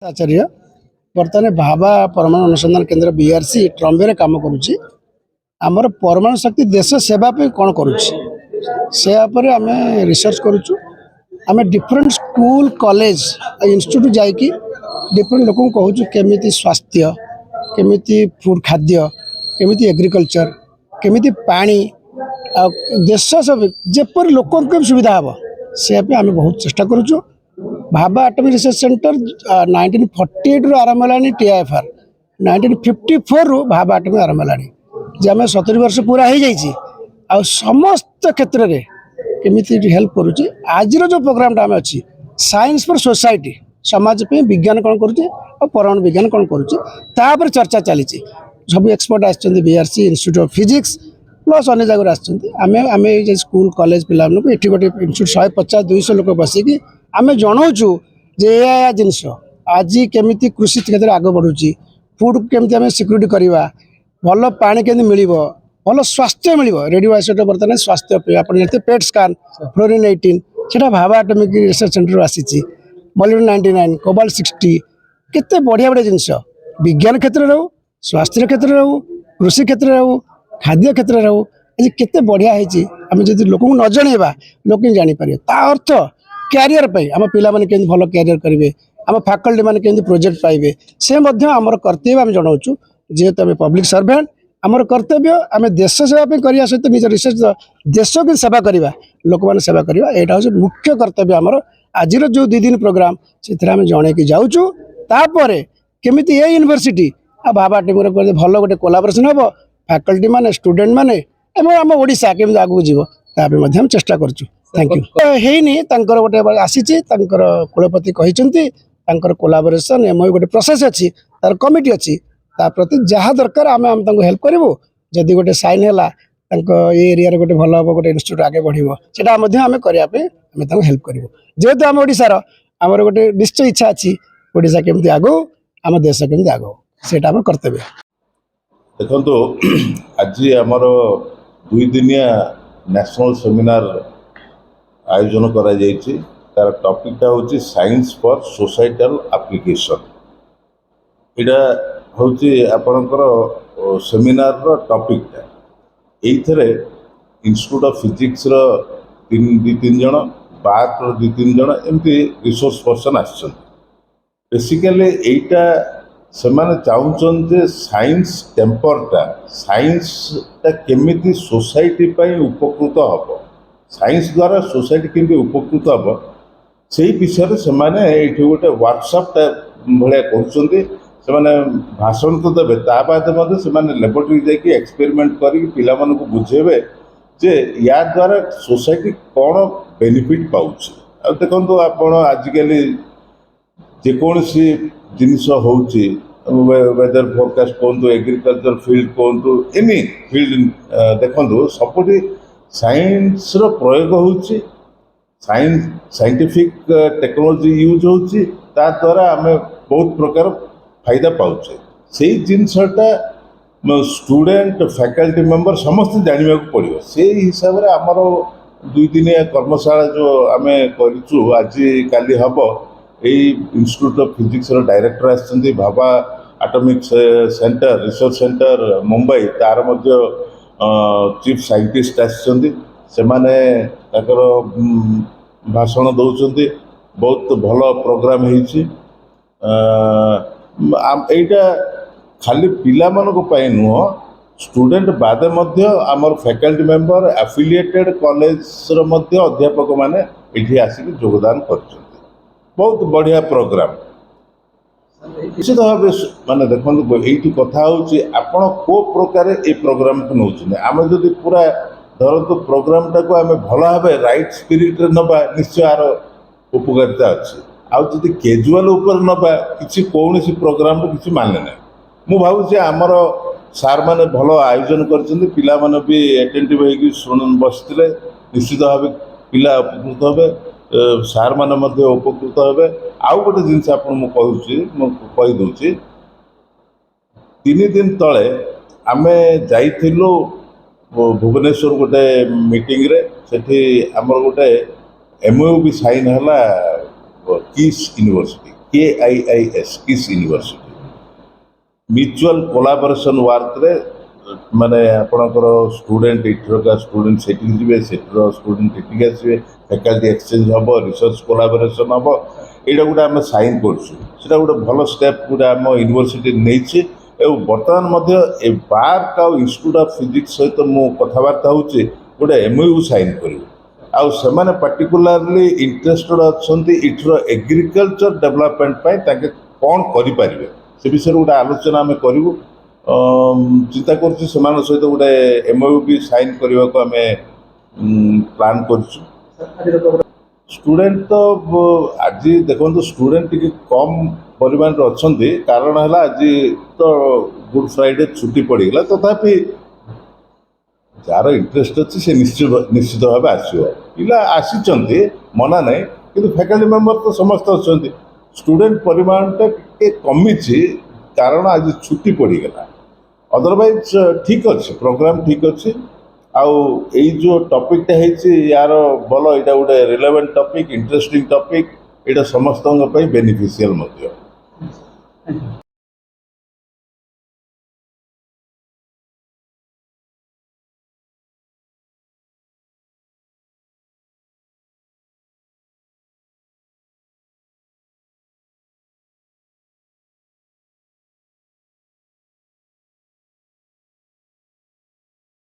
आचार्य बर्तमान भाभा परमाणु अनुसंधान केन्द्र बीआरसी ट्रम्बे काम करुच्ची आमर परमाणु शक्ति देश सेवा कौन करुच्ची आम रिसर्च करुचु आम डिफरेंट स्कूल कॉलेज इंस्टीट्यूट जाकि डिफरेंट लोक कहूँ केमी स्वास्थ्य केमी फूड खाद्य केमी एग्रिकल्चर केमी पानी देश सब जेपर लोक सुविधा हम से आम बहुत चेष्टा करुचु। भाभा एटॉमिक रिसर्च सेंटर 1948 रु आरंभ है टीआईएफआर 1954 रु भाभा एटॉमिक आरंभ है जे आम 70 वर्ष पूरा हो जाइए आ समस्त क्षेत्र में केमी हेल्प करुच्ची। आज जो प्रोग्राम आम अच्छी साइंस फॉर सोसाइटी समाज पे विज्ञान कौन करुच्चे और परमाणु विज्ञान कौन करुच्चे चर्चा चली सब एक्सपर्ट आसछन्ती BRC Institute of Physics plus अन्य जगह आम स्कूल कॉलेज पिला ये गोटे इंस्टीट्यूट 150-200 लोक बसिकी आम जनाऊँ जे या जिनस आज केमी कृषि क्षेत्र आग बढ़ुची फूड केमी आम सिक्यूरीटी करवा भल पानी केमी मिल भल स्वास्थ्य मिल रेडियो आइसोटोप बर्तमान स्वास्थ्य पे आप पेट स्कान फ्लोरिन 18 से भाभा एटॉमिक रिसर्च सेंटर आसी मॉलिब्डेनम 99 कोबाल्ट 60 केते बढ़िया बढ़िया जिनस विज्ञान क्षेत्र में हो स्वास्थ्य क्षेत्र में हो कृषि क्षेत्र में हो खाद्य क्षेत्र में हो आज केते बढ़िया है आम जब लोक न जनइबा लोक जापर ता अर्थ क्यारियर आम पिला माने केमती भल क्यारियर करेंगे आम फैकल्टी मैंने केमती प्रोजेक्ट पाइबे से आमर कर्तव्य आम जनाऊँ जेहेतु आम पब्लिक सर्वेंट आमर कर्तव्य आम देश सेवा करने सहित निज रिसर्च देश की सेवा करवा लोक मैंने सेवा करवा यहाँ हूँ मुख्य कर्तव्य आमर आज जो 2 दिन प्रोग्राम से जन की जाऊँ तापर केमी ये यूनिवर्सिटी आ भाभा टीम भल गोटे कोलाबोरेशन हम फैकल्टी माने स्टूडेंट माने एवं आम ओडिशा केमी आगू जीव ताप चेष्टा करूँ। थैंक यू हैनी गोटे आसी कुलपति कहते कोलाबोरेशन एम गोटे प्रोसेस अच्छी तार कमिटी अच्छी प्रति जहाँ दरकार आम हेल्प करूँ जदि गोटे साइन है ये एरिया गोटे भल हम गोटे इंस्टीट्यूट आगे बढ़ो से आम करने हेल्प करूँ जेहेतु आम ओडिशार आमर गोटे निश्चय इच्छा अच्छी ओडिशा केमती आगो आम देश केमती आगो से आम कर्तव्य। देखो आज आमर 2 दिनिया नेशनल सेमिनार आयोजन करा जायछि तार टॉपिकटा होछि साइंस फॉर सोसाइटल एप्लिकेशन इटा होछि आपनकर सेमिनार रो टॉपिकटा एइथरे इंस्टीट्यूट ऑफ फिजिक्स रो 2-3 जण बात रो 2-3 जण एमती रिसोर्स पर्सन आछन बेसिकली एइटा सेमाने चाहूछन जे साइंस टेम्परटा साइंसटा केमिति सोसाइटी पई उपकृत हबो साइंस द्वारा सोसाइटी केमती उपकृत हम से विषय से ये गोटे वर्कशॉप भाया कर भाषण तो देवे ताद से लेबोरेटरी जाकि एक्सपेरिमेंट कर पिला बुझेबे जे या द्वारा सोसाइटी कौन बेनिफिट पाउछ। देखो आप आजिकल जेकोसी जिनस हो वेदर फोरकास्ट कहतु एग्रीकल्चर फील्ड कहतु एनी फील्ड देखो सबुठी साइंस रो प्रयोग होची साइंटिफिक टेक्नोलॉजी यूज होची ता द्वारा आम बहुत प्रकार फायदा पाउचे से जिनसटा स्टूडेंट फैकल्टी मेंबर समस्त जानवा पड़ो से हिसाब से आमर 2 दिनिया कर्मशाला जो आम करूँ आज काली हम यही इंस्टीट्यूट ऑफ फिजिक्स रो डायरेक्टर आसछन्ती Bhabha Atomic Centre Research Centre Mumbai तार मध्य चीफ साइंटिस्ट आसछन्ती से भाषण दौरान बहुत भल प्रोग्राम होइछि एटा खाली पिला मानको पाई नुह स्टूडेंट बादे मध्य आमर फैकल्टी मेंबर एफिलिएटेड कॉलेज रो मध्य अध्यापक माने एठी आसिक योगदान करछन्ती बहुत बढ़िया प्रोग्राम निश्चित भाव माने देखो ये कथा हूँ आपण को प्रकार ये प्रोग्राम को नौ आम जदि पूरा धरतु प्रोग्रामटा को आम भल भाव राइट स्पिरिट नवा निश्चय आर उपकारिता अच्छी आदि कैजुआल नवा कि कौन प्रोग्राम किसी माने ना मु भावुँ आमर सार मैंने भल आयोजन कर भी एटेंटिव हो बसते निश्चित भाव पिला उपकृत हे सार मैंने उपकृत हे आउ गोटे जिनस कहीदे 3 दिन तले आम जाइलु भुवनेश्वर गोटे मीटिंग रे सेठी आमर गोटे MOU भी साइन है किस यूनिवर्सिटी KIIS किस यूनिवर्सिटी म्यूचुअल कोलाबोरेशन वर्क रे माने आपणकर स्टूडेंट इठर स्टूडेंट सेठी जिवे सेठर स्टूडेंट एटिक आसवे फैकल्टी एक्सचेंज हम रिसर्च कोलाबोरेशन हम एटा गोटे आम साइन करछुँ गोटे भल स्टेप गोटे आम यूनिवर्सिटी नहीं बर्तमान ए बार्क आउ इंस्टीट्यूट ऑफ फिजिक्स सहित मु कथबार्ता होचे गोटे MOU साइन करू आउ सेमाने पर्टिकुलरली इंटरेस्टेड अछंती इठर एग्रीकल्चर डेवलपमेंट पय ताके कोन करि परिबे से विषय गोटे आलोचना आम करूँ चिंता कर सहित गोटे MOU भी साइन करने को आम प्लान कर स्टूडेंट तो आज देखो स्टूडेंट टी कम परिमाण अच्छा कारण है आज तो गुड फ्राइडे छुट्टी पड़गला तथापि जार इंटरेस्ट अच्छी से निश्चित भाव आसो पिला आसी मना ना कि फैकल्टी मेंबर तो समस्त अच्छा स्टूडेंट परिमाणटा कमी कारण आज छुट्टी पड़गला अदरवाइज ठीक अच्छे प्रोग्राम ठीक अच्छे आउ यही जो टॉपिकटा है यार भल यहाँ गोटे रिलेवेंट टॉपिक इंटरेस्टिंग टॉपिक यहाँ समस्त बेनिफिशियल।